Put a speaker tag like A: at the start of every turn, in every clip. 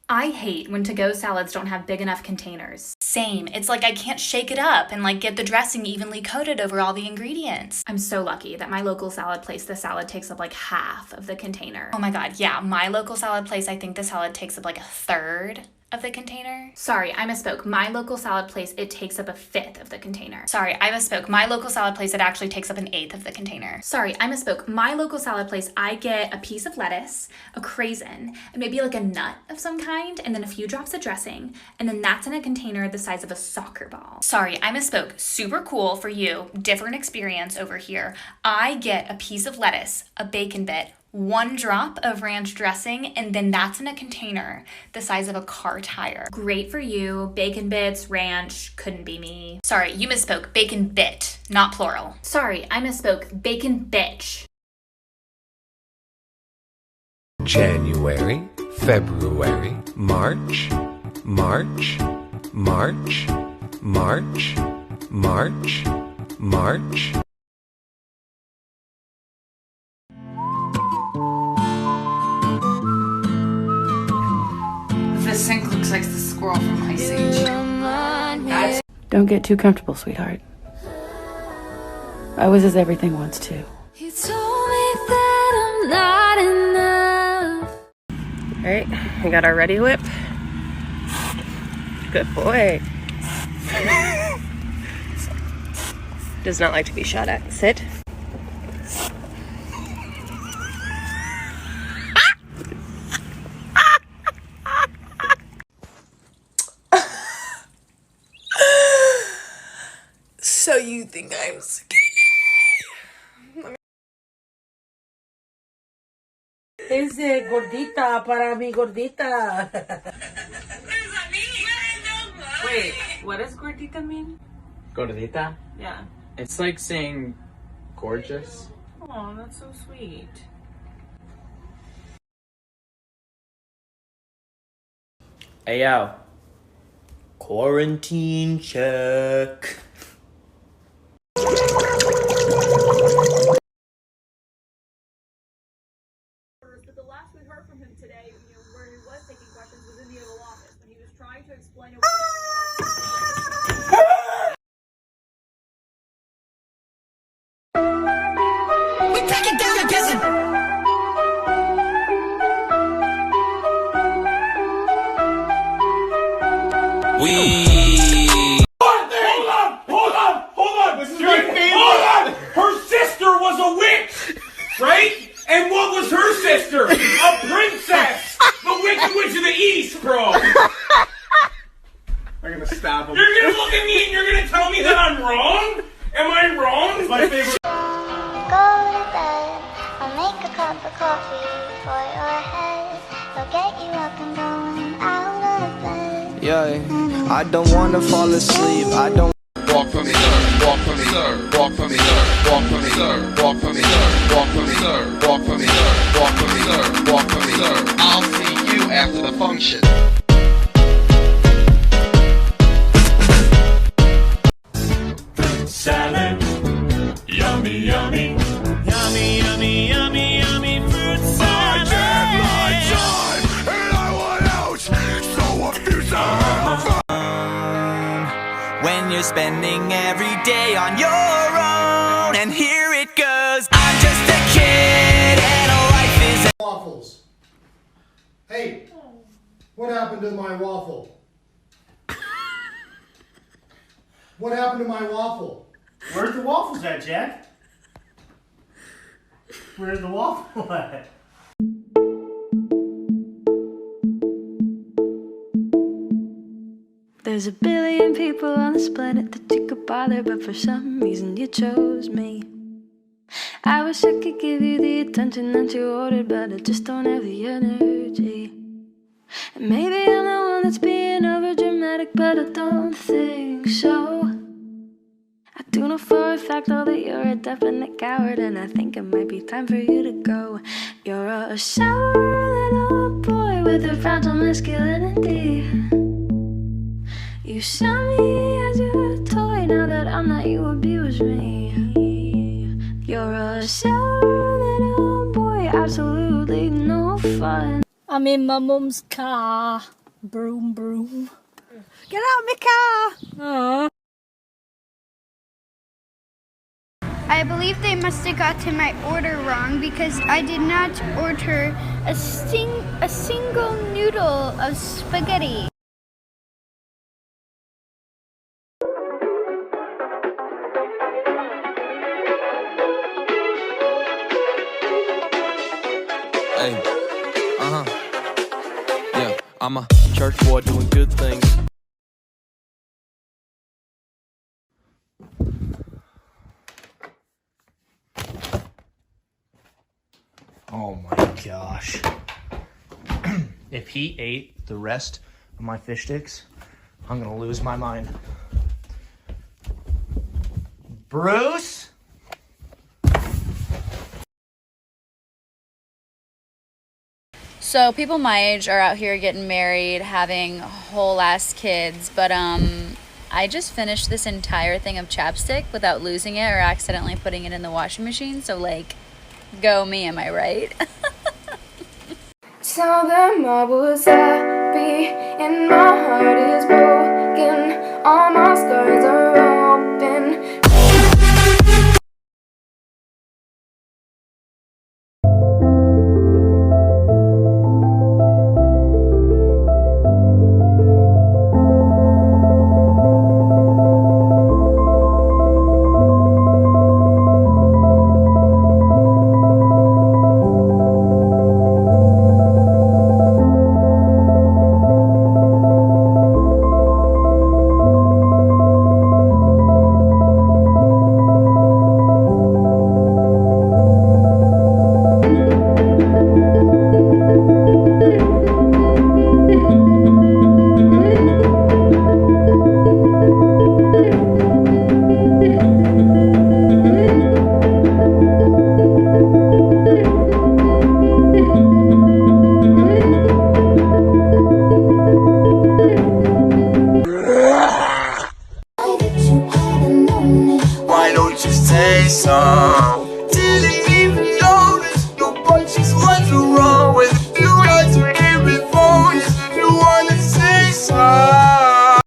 A: I hate when to-go salads don't have big enough containers. Same. It's like I can't shake it up and like get the dressing evenly coated over all the ingredients. I'm so lucky that my local salad place, the salad takes up like half of the container. Oh my God, yeah, my local salad place, I think the salad takes up like a third of the container. Sorry, I misspoke. My local salad place, it takes up a fifth of the container. Sorry, I misspoke. My local salad place, it actually takes up an eighth of the container. Sorry, I misspoke. My local salad place, I get a piece of lettuce, a craisin, and maybe like a nut of some kind, and then a few drops of dressing, and then that's in a container the size of a soccer ball. Sorry, I misspoke. Super cool for you. Different experience over here. I get a piece of lettuce, a bacon bit, 1 drop of ranch dressing, and then that's in a container the size of a car tire. Great for you. Bacon bits, ranch, couldn't be me. Sorry, you misspoke. Bacon bit, not plural. Sorry, I misspoke. Bacon bitch.
B: January, February, March, March, March, March, March, March.
C: This sink looks like the squirrel from Ice Age.
D: Don't get too comfortable, sweetheart. I was as everything once too.
E: You told me that I'm not enough.
F: Alright, we got our ready whip. Good boy. Does not like to be shot at. Sit.
C: So you think I'm skinny?
G: Es gordita para mi gordita.
C: Wait, what does gordita mean?
H: Gordita?
C: Yeah.
H: It's like saying gorgeous.
C: Oh, that's so sweet.
I: Hey yo. Quarantine check.
J: But the last we heard from him today, where he was taking questions, was in the Oval Office when he was trying to explain away.
E: We break it down against it.
K: Hold on! This is your favorite. Hold on! Her sister was a witch, right? And what was her sister? A princess! The Wicked Witch of the East, bro!
H: I'm gonna stab him.
K: You're gonna look at me and you're gonna tell me that I'm wrong? Am I wrong?
H: It's my favorite.
L: Go to bed, I'll make a cup of coffee for your head. I'll get you up and going out of bed.
M: Yeah, I don't wanna fall asleep, I don't.
N: Walk for me, sir. Walk for me, sir. Walk for me, sir. Walk for me, sir. Walk for me, sir. Walk for me, sir. Walk for me, sir. Walk for me, sir. Walk for me, sir. I'll see you after the function.
K: Salad, yummy, yummy.
E: Yummy, yummy, yummy, yummy fruit salad.
K: I did my time, and I want out, so abusive.
M: When you're spending every day on your own, and here it goes. I'm just a kid, and life is
O: waffles. Hey, what happened to my waffle? What happened to my waffle?
P: Where's the waffles at, Jack? Where's the waffle at?
E: There's a billion people on this planet that you could bother, but for some reason you chose me. I wish I could give you the attention that you ordered, but I just don't have the energy. And maybe I'm the one that's being over dramatic, but I don't think so. I do know for a fact though that you're a definite coward, and I think it might be time for you to go. You're a sour little boy with a fragile masculinity. You saw me as your toy, now that I'm not, you abuse me. You're a sour little boy, absolutely no fun.
Q: I'm in my mum's car. Broom, broom. Get out of my car!
L: I believe they must have gotten my order wrong because I did not order a single noodle of spaghetti.
M: Hey, yeah, I'm a church boy doing good things.
I: Oh my gosh. If he ate the rest of my fish sticks, I'm gonna lose my mind. Bruce?
R: So people my age are out here getting married, having whole ass kids, but I just finished this entire thing of chapstick without losing it or accidentally putting it in the washing machine, so like, go me, am I right?
E: Tell them I was happy and my heart is broken. All my scars are open.
M: Why don't you say so? Didn't even notice your punches. What's wrong with you? Got to keep it focused if you wanna say so.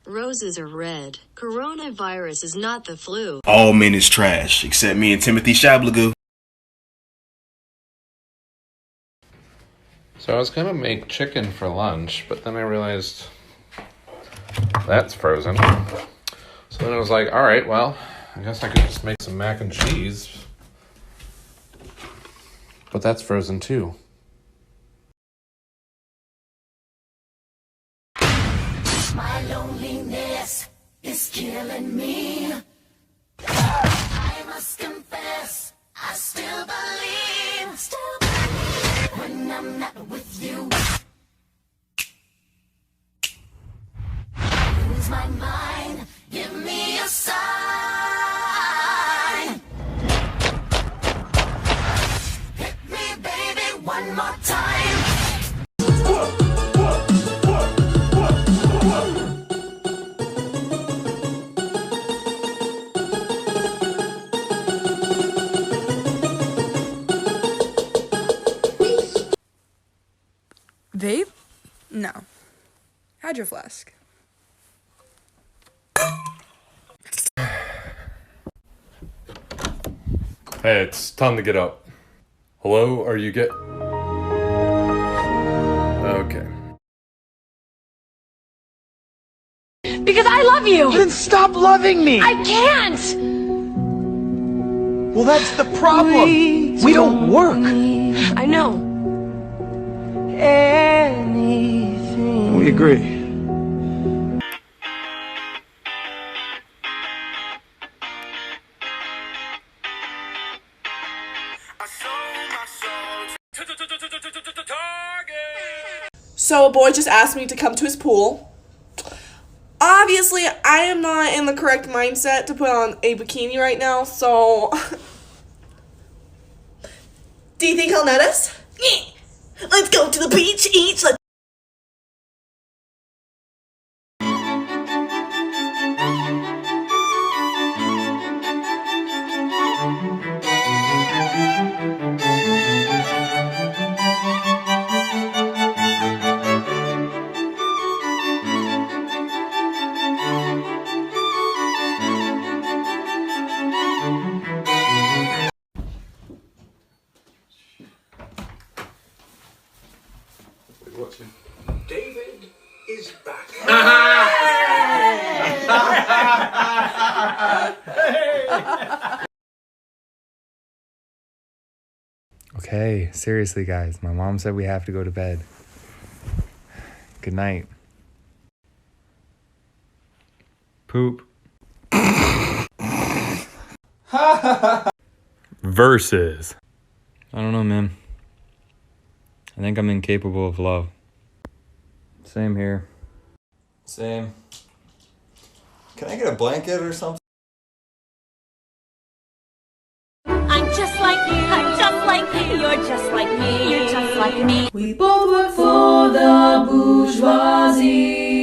S: Roses are red. Coronavirus is not the flu.
T: All men is trash, except me and Timothy Shablagoo.
U: So I was gonna make chicken for lunch, but then I realized that's frozen. So then I was like, alright, well, I guess I could just make some mac and cheese. But that's frozen too.
M: My loneliness is killing me. I must confess, I still believe when I'm not with you. I lose my mind, give me a sign. Hit me, baby, one more time.
V: Vape? No. Hydro Flask.
W: Hey, it's time to get up. Hello, are you get... Okay.
X: Because I love you!
M: Then stop loving me!
X: I can't!
M: Well, that's the problem. We don't work.
X: I know.
M: Anything. We agree.
Y: So
A: So a boy just asked me to come to his pool. Obviously, I am not in the correct mindset to put on a bikini right now, so... Do you think he'll notice? Let's go to the beach, let's...
M: David is back.
B: Okay, seriously, guys. My mom said we have to go to bed. Good night. Poop. Versus. I don't know, man. I think I'm incapable of love. Same here.
D: Same. Can I get a blanket or something?
X: I'm just like you. I'm just like you. You're just like me. You're just like me.
C: We both work for the bourgeoisie.